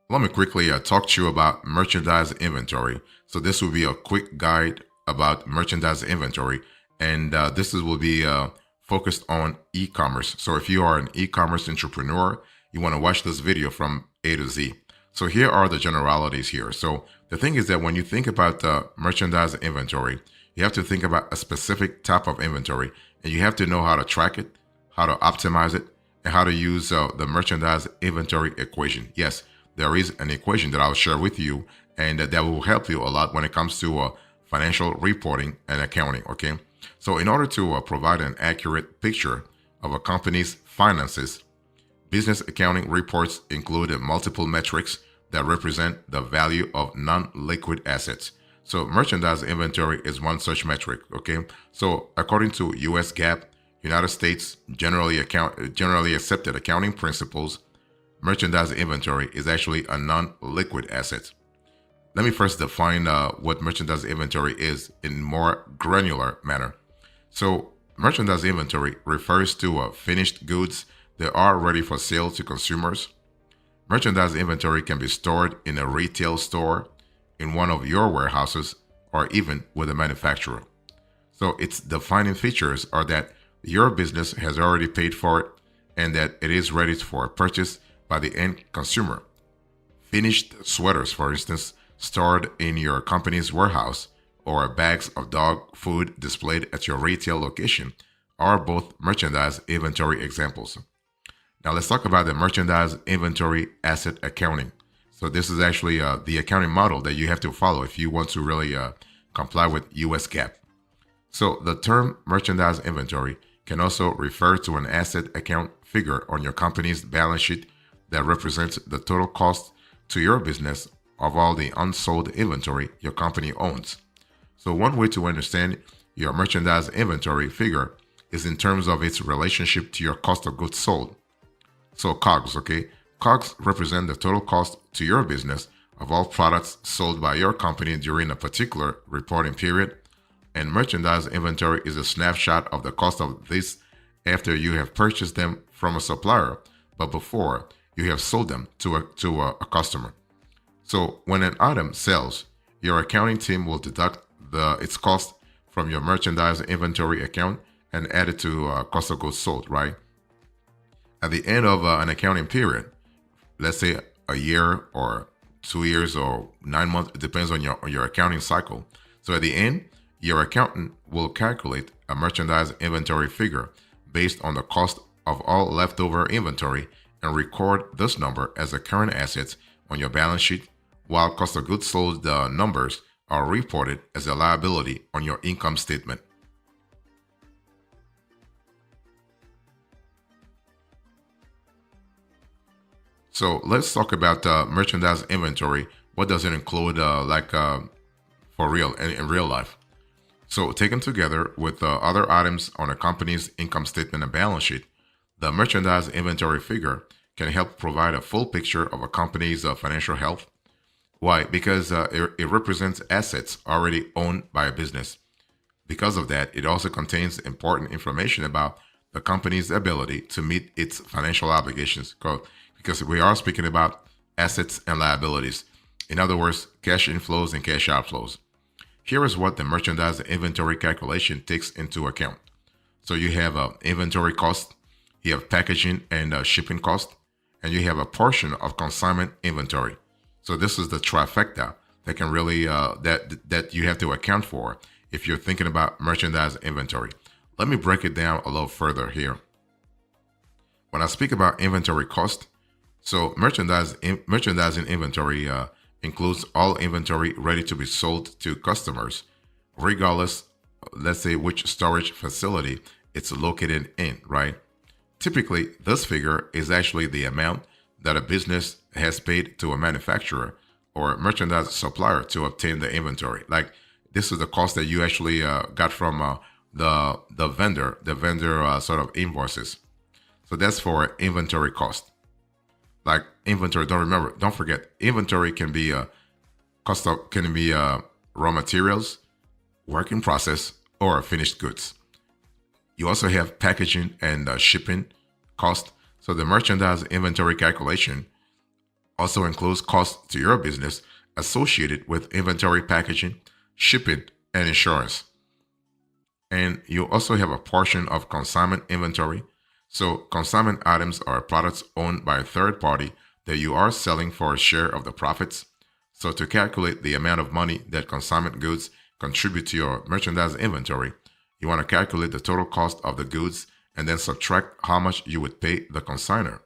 Let me quickly talk to you about merchandise inventory. So this will be a quick guide about merchandise inventory, and will be focused on e-commerce. So if you are an e-commerce entrepreneur, you want to watch this video from A to Z. So here are the generalities here. So the thing is that when you think about merchandise inventory, you have to think about a specific type of inventory, and you have to know how to track it, how to optimize it, and how to use the merchandise inventory equation. Yes, there is an equation that I'll share with you, and that will help you a lot when it comes to financial reporting and accounting. Okay, so in order to provide an accurate picture of a company's finances, business accounting reports include multiple metrics that represent the value of non-liquid assets. So merchandise inventory is one such metric. Okay, so according to U.S. GAAP, United States generally accepted accounting principles, merchandise inventory is actually a non-liquid asset. Let me first define what merchandise inventory is in more granular manner. So merchandise inventory refers to finished goods that are ready for sale to consumers. Merchandise inventory can be stored in a retail store, in one of your warehouses, or even with a manufacturer. So its defining features are that your business has already paid for it and that it is ready for purchase by the end consumer. Finished sweaters, for instance, stored in your company's warehouse, or bags of dog food displayed at your retail location, are both merchandise inventory examples. Now let's talk about the merchandise inventory asset accounting. So this is actually the accounting model that you have to follow if you want to really comply with US GAAP. So the term merchandise inventory can also refer to an asset account figure on your company's balance sheet that represents the total cost to your business of all the unsold inventory your company owns. So one way to understand your merchandise inventory figure is in terms of its relationship to your cost of goods sold. So COGS, okay? COGS represent the total cost to your business of all products sold by your company during a particular reporting period, and merchandise inventory is a snapshot of the cost of this after you have purchased them from a supplier, but before you have sold them to a customer. So when an item sells, your accounting team will deduct its cost from your merchandise inventory account and add it to cost of goods sold, right? At the end of an accounting period, let's say a year or 2 years or 9 months, it depends on your accounting cycle. So at the end, your accountant will calculate a merchandise inventory figure based on the cost of all leftover inventory and record this number as a current asset on your balance sheet, while cost of goods sold numbers are reported as a liability on your income statement. So let's talk about merchandise inventory. What does it include, for real in real life? So taken together with other items on a company's income statement and balance sheet, the merchandise inventory figure can help provide a full picture of a company's financial health. Why? Because it represents assets already owned by a business. Because of that, it also contains important information about the company's ability to meet its financial obligations. Because we are speaking about assets and liabilities. In other words, cash inflows and cash outflows. Here is what the merchandise inventory calculation takes into account. So you have inventory cost, you have packaging and shipping cost, and you have a portion of consignment inventory. So this is the trifecta that can really that you have to account for if you're thinking about merchandise inventory. Let me break it down a little further here. When I speak about inventory cost, so merchandising inventory includes all inventory ready to be sold to customers, regardless, let's say, which storage facility it's located in, right? Typically, this figure is actually the amount that a business has paid to a manufacturer or merchandise supplier to obtain the inventory. Like, this is the cost that you actually got from the vendor sort of invoices. So that's for inventory cost. Like inventory, don't forget, inventory can be raw materials, work in process, or finished goods. You also have packaging and shipping cost. So the merchandise inventory calculation also includes costs to your business associated with inventory packaging, shipping, and insurance. And you also have a portion of consignment inventory. So, consignment items are products owned by a third party that you are selling for a share of the profits. So, to calculate the amount of money that consignment goods contribute to your merchandise inventory, you want to calculate the total cost of the goods and then subtract how much you would pay the consignor.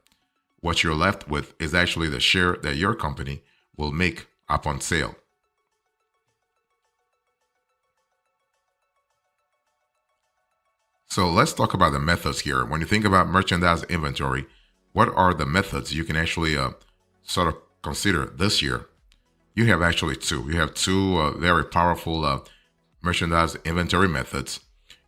What you're left with is actually the share that your company will make upon sale. So let's talk about the methods here. When you think about merchandise inventory, what are the methods you can actually sort of consider this year? You have actually two. You have two very powerful merchandise inventory methods.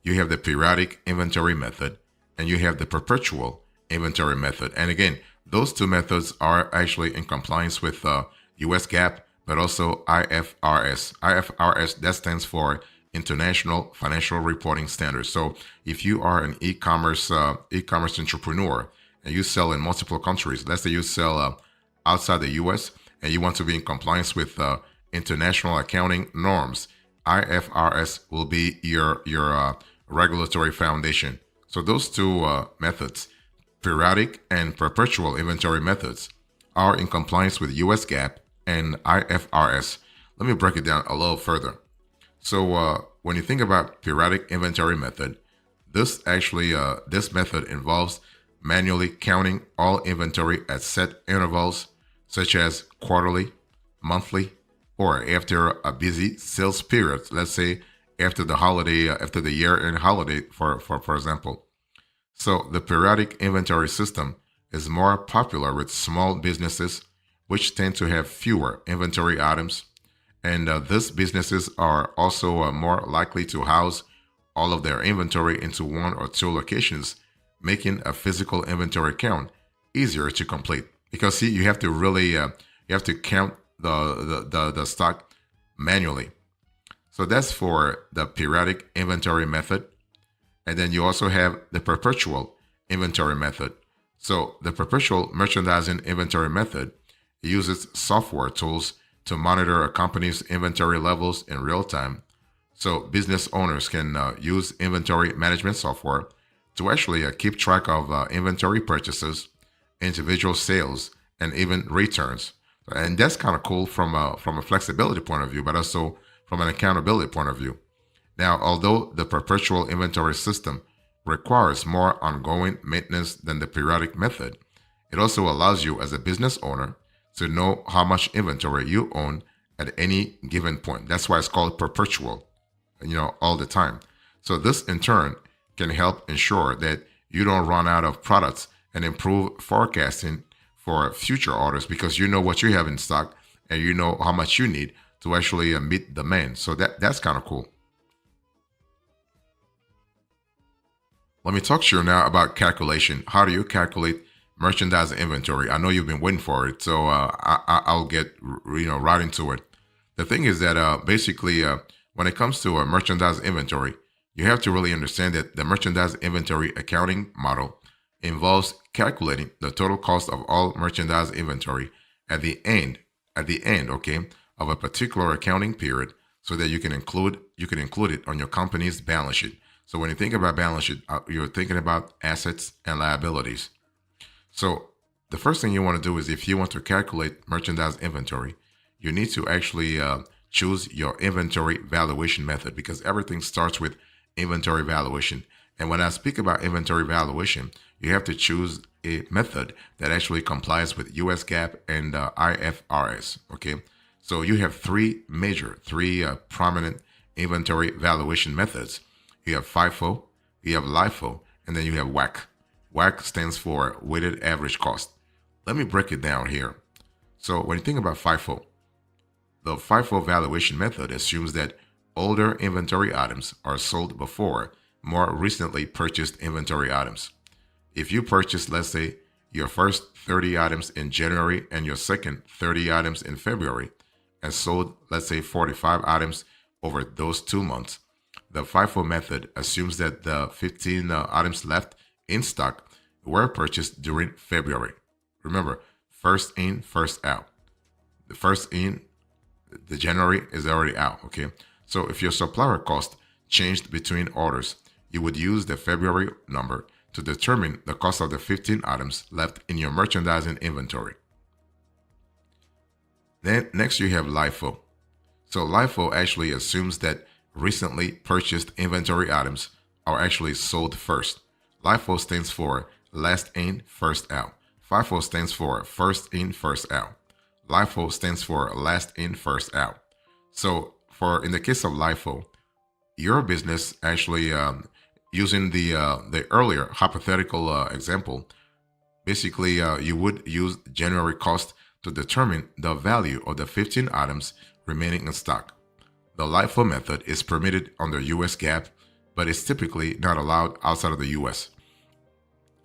You have the periodic inventory method and you have the perpetual inventory method. And again, those two methods are actually in compliance with US GAAP, but also IFRS. IFRS, that stands for International Financial Reporting Standards. So if you are an e-commerce entrepreneur and you sell in multiple countries, let's say you sell outside the US and you want to be in compliance with international accounting norms, IFRS will be your regulatory foundation. So those two methods, periodic and perpetual inventory methods, are in compliance with US GAAP and IFRS. Let me break it down a little further. So when you think about periodic inventory method, this method involves manually counting all inventory at set intervals, such as quarterly, monthly, or after a busy sales period. Let's say after the holiday, after the year-end holiday, for example. So the periodic inventory system is more popular with small businesses, which tend to have fewer inventory items. And these businesses are also more likely to house all of their inventory into one or two locations, making a physical inventory count easier to complete. Because see, you have to really you have to count the stock manually. So that's for the periodic inventory method. And then you also have the perpetual inventory method. So the perpetual merchandising inventory method uses software tools to monitor a company's inventory levels in real time. So business owners can use inventory management software to actually keep track of inventory purchases, individual sales, and even returns. And that's kind of cool from a flexibility point of view, but also from an accountability point of view. Now, although the perpetual inventory system requires more ongoing maintenance than the periodic method, it also allows you as a business owner to know how much inventory you own at any given point. That's why it's called perpetual, all the time. So this in turn can help ensure that you don't run out of products and improve forecasting for future orders because you know what you have in stock and you know how much you need to actually meet demand. So that's kind of cool. Let me talk to you now about calculation. How do you calculate merchandise inventory? I know you've been waiting for it, so I'll get right into it. The thing is that basically when it comes to a merchandise inventory, you have to really understand that the merchandise inventory accounting model involves calculating the total cost of all merchandise inventory at the end, okay, of a particular accounting period, so that you can include it on your company's balance sheet. So when you think about balance sheet, you're thinking about assets and liabilities. So the first thing you want to do is if you want to calculate merchandise inventory, you need to actually choose your inventory valuation method because everything starts with inventory valuation. And when I speak about inventory valuation, you have to choose a method that actually complies with US GAAP and IFRS. Okay, so you have three prominent inventory valuation methods. You have FIFO, you have LIFO, and then you have WAC. WAC stands for weighted average cost. Let me break it down here. So when you think about FIFO, the FIFO valuation method assumes that older inventory items are sold before more recently purchased inventory items. If you purchase, let's say, your first 30 items in January and your second 30 items in February, and sold, let's say, 45 items over those 2 months, the FIFO method assumes that the 15 items left in stock were purchased during February. Remember, first in, first out. The first in, the January is already out, okay? So if your supplier cost changed between orders, you would use the February number to determine the cost of the 15 items left in your merchandising inventory. Then next you have LIFO. So LIFO actually assumes that recently purchased inventory items are actually sold first. LIFO stands for last in, first out. FIFO stands for first in, first out. LIFO stands for last in, first out. So in the case of LIFO, your business actually using the earlier hypothetical example, basically you would use January cost to determine the value of the 15 items remaining in stock. The LIFO method is permitted under US GAAP, but it's typically not allowed outside of the US.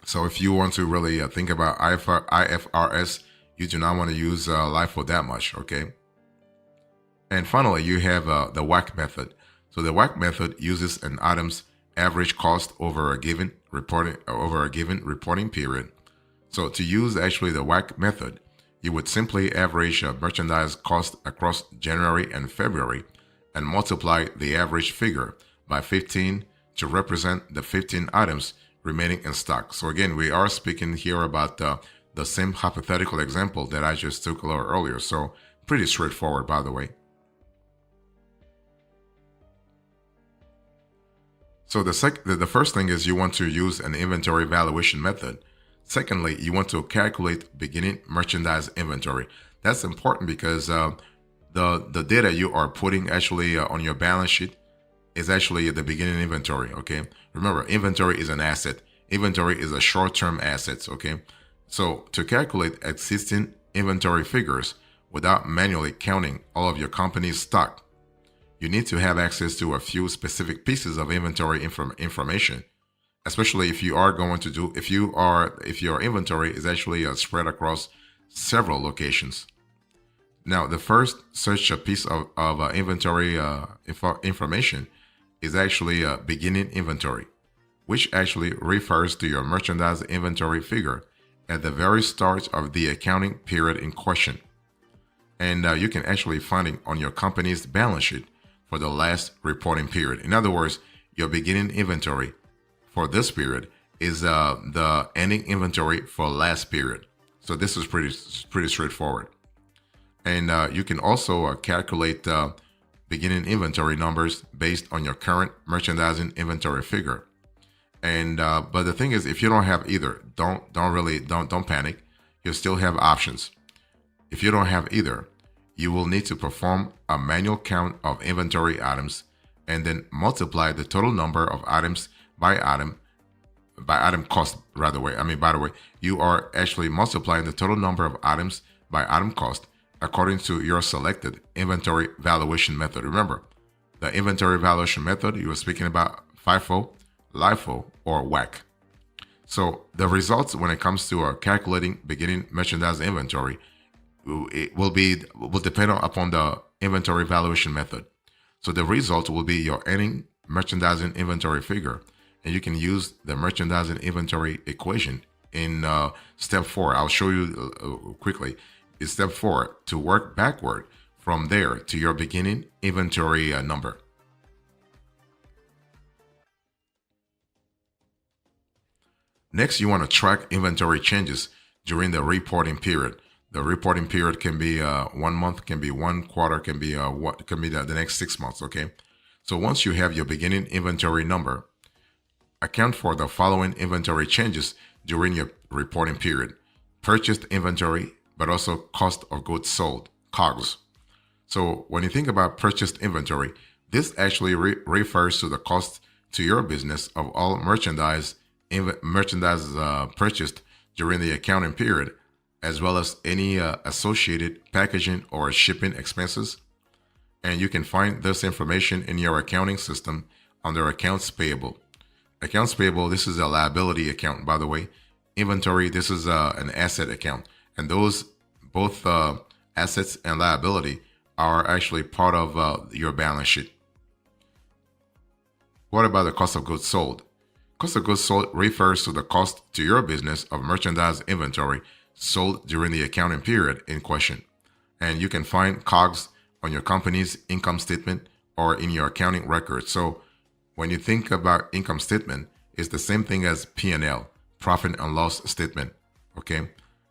So if you want to really think about IFRS, you do not want to use LIFO that much, okay? And finally, you have the WAC method. So the WAC method uses an item's average cost over a given reporting period. So to use actually the WAC method, you would simply average merchandise cost across January and February and multiply the average figure by 15 to represent the 15 items remaining in stock. So again, we are speaking here about the same hypothetical example that I just took a little earlier. So pretty straightforward, by the way. So the first thing is you want to use an inventory valuation method. Secondly, you want to calculate beginning merchandise inventory. That's important because the data you are putting actually on your balance sheet is actually the beginning inventory, okay? Remember, inventory is an asset. Inventory is a short-term asset, okay? So to calculate existing inventory figures without manually counting all of your company's stock, you need to have access to a few specific pieces of inventory information, especially if your inventory is actually spread across several locations. Now, the first such piece of inventory information is actually beginning inventory, which actually refers to your merchandise inventory figure at the very start of the accounting period in question. And you can actually find it on your company's balance sheet for the last reporting period. In other words, your beginning inventory for this period is the ending inventory for last period. So this is pretty straightforward. And you can also calculate beginning inventory numbers based on your current merchandising inventory figure. And but the thing is, if you don't have either, don't panic. You still have options. If you don't have either, you will need to perform a manual count of inventory items and then multiply the total number of items by item cost. By the way, you are actually multiplying the total number of items by item cost according to your selected inventory valuation method. Remember, the inventory valuation method you were speaking about, FIFO, LIFO, or WAC. So the results when it comes to calculating beginning merchandise inventory, it will depend upon the inventory valuation method. So the result will be your ending merchandising inventory figure, and you can use the merchandising inventory equation in step 4. I'll show you quickly. It's step 4 to work backward from there to your beginning inventory number. Next, you want to track inventory changes during the reporting period. The reporting period can be 1 month, can be 1 quarter, can be the next 6 months. Okay, so once you have your beginning inventory number, account for the following inventory changes during your reporting period: purchased inventory, but also cost of goods sold, COGS. So when you think about purchased inventory, this actually refers to the cost to your business of all merchandise purchased during the accounting period, as well as any associated packaging or shipping expenses. And you can find this information in your accounting system under accounts payable. Accounts payable, this is a liability account, by the way. Inventory, this is an asset account. And those both assets and liability are actually part of your balance sheet. What about the cost of goods sold? Cost of goods sold refers to the cost to your business of merchandise inventory sold during the accounting period in question. And you can find COGS on your company's income statement or in your accounting records. So when you think about income statement, it's the same thing as P&L, profit and loss statement. Okay.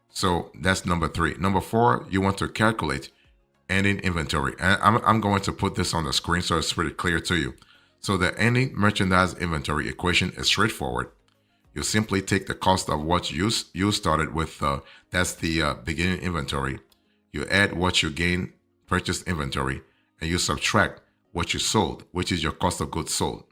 So that's number 3. Number 4, you want to calculate ending inventory. And I'm going to put this on the screen so it's pretty clear to you. So the ending merchandise inventory equation is straightforward. You simply take the cost of what you started with, that's the beginning inventory. You add what you gain purchased inventory, and you subtract what you sold, which is your cost of goods sold.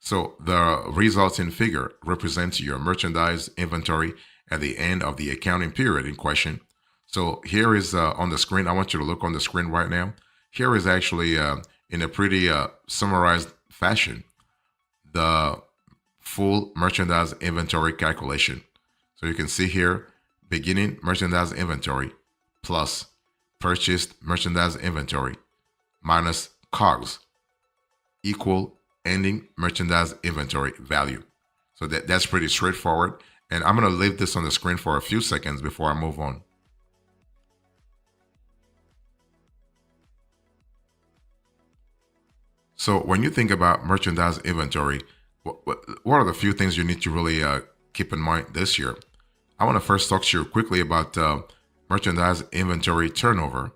So the resulting figure represents your merchandise inventory at the end of the accounting period in question. So here is on the screen. I want you to look on the screen right now. Here is actually in a pretty summarized fashion, the full merchandise inventory calculation. So you can see here, beginning merchandise inventory plus purchased merchandise inventory minus COGS equal ending merchandise inventory value. So that's pretty straightforward. And I'm going to leave this on the screen for a few seconds before I move on. So when you think about merchandise inventory, what are the few things you need to really keep in mind this year? I want to first talk to you quickly about merchandise inventory turnover.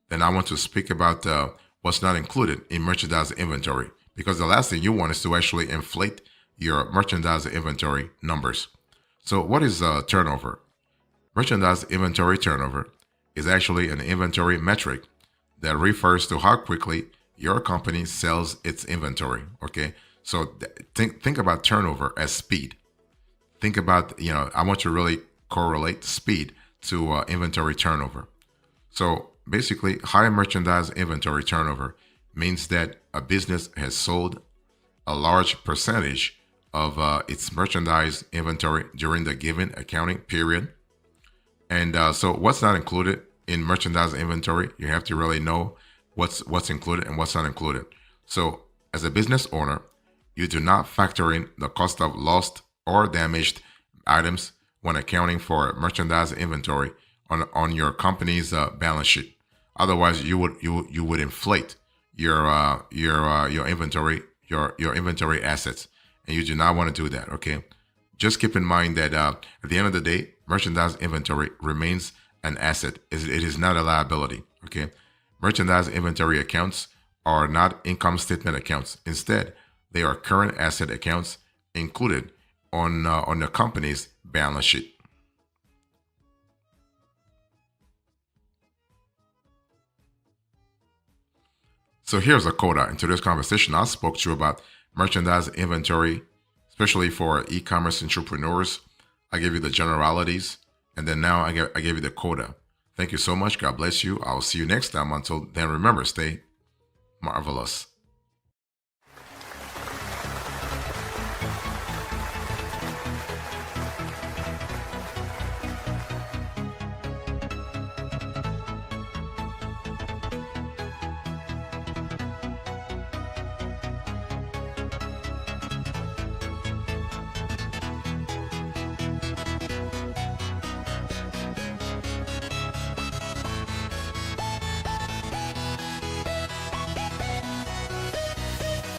Then I want to speak about what's not included in merchandise inventory, because the last thing you want is to actually inflate your merchandise inventory numbers. So what is turnover? Merchandise inventory turnover is actually an inventory metric that refers to how quickly your company sells its inventory. Okay, so think about turnover as speed. Think about, I want you to really correlate speed to inventory turnover. So basically, high merchandise inventory turnover means that a business has sold a large percentage of its merchandise inventory during the given accounting period. And so what's not included in merchandise inventory, you have to really know what's included and what's not included. So as a business owner, you do not factor in the cost of lost or damaged items when accounting for merchandise inventory on your company's balance sheet. Otherwise, you would inflate your inventory, your inventory assets, and you do not want to do that. Okay, just keep in mind that at the end of the day, merchandise inventory remains an asset. It is not a liability. Okay, merchandise inventory accounts are not income statement accounts. Instead, they are current asset accounts included on the company's balance sheet. So here's a coda. In today's conversation, I spoke to you about merchandise inventory, especially for e-commerce entrepreneurs. I gave you the generalities, and then now I gave you the coda. Thank you so much. God bless you. I'll see you next time. Until then, remember, stay marvelous.